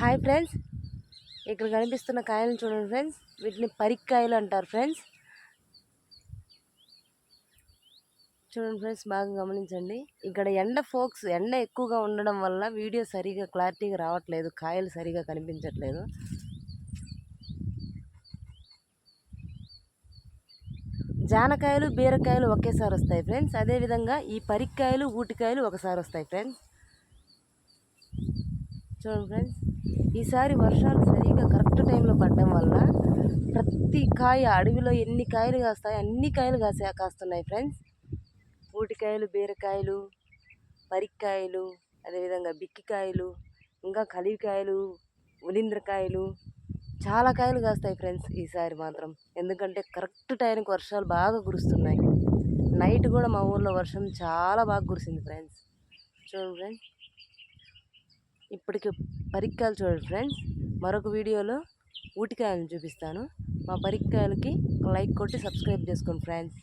Hi friends, ఇక్కడ కనిపిస్తున్న కాయలను చూడండి ఫ్రెండ్స్. వీటిని పరిక్కాయలు అంటారు ఫ్రెండ్స్. చూడండి ఫ్రెండ్స్, బాగా గమనించండి. ఇక్కడ ఎండ ఎక్కువగా ఉండడం వల్ల వీడియో సరిగా క్లారిటీగా రావట్లేదు, కాయలు సరిగా కనిపించట్లేదు. జానకాయలు బీరకాయలు ఒకేసారి వస్తాయి ఫ్రెండ్స్. అదేవిధంగా ఈ పరిక్కాయలు ఊటికాయలు ఒకసారి వస్తాయి ఫ్రెండ్స్. చూడండి ఫ్రెండ్స్, ఈసారి వర్షాలు సరిగా కరెక్ట్ టైంలో పడడం వల్ల ప్రతి కాయ, అడవిలో ఎన్ని కాయలు కాస్తాయి అన్ని కాయలు కాస్తున్నాయి ఫ్రెండ్స్. ఊటికాయలు, బీరకాయలు, పరిక్కాయలు, అదేవిధంగా బిక్కికాయలు, ఇంకా కలివికాయలు, ఉలింద్రకాయలు, చాలా కాయలు కాస్తాయి ఫ్రెండ్స్ ఈసారి మాత్రం. ఎందుకంటే కరెక్ట్ టైంకి వర్షాలు బాగా కురుస్తున్నాయి. నైట్ కూడా మా ఊర్లో వర్షం చాలా బాగా కురిసింది ఫ్రెండ్స్. చూడండి ఫ్రెండ్స్, ఇప్పటికి పరిక్కాయలు చూడండి ఫ్రెండ్స్. మరొక వీడియోలో ఊటికాయలను చూపిస్తాను. మా పరిక్కాయలకి లైక్ కొట్టి సబ్స్క్రైబ్ చేసుకోండి ఫ్రెండ్స్.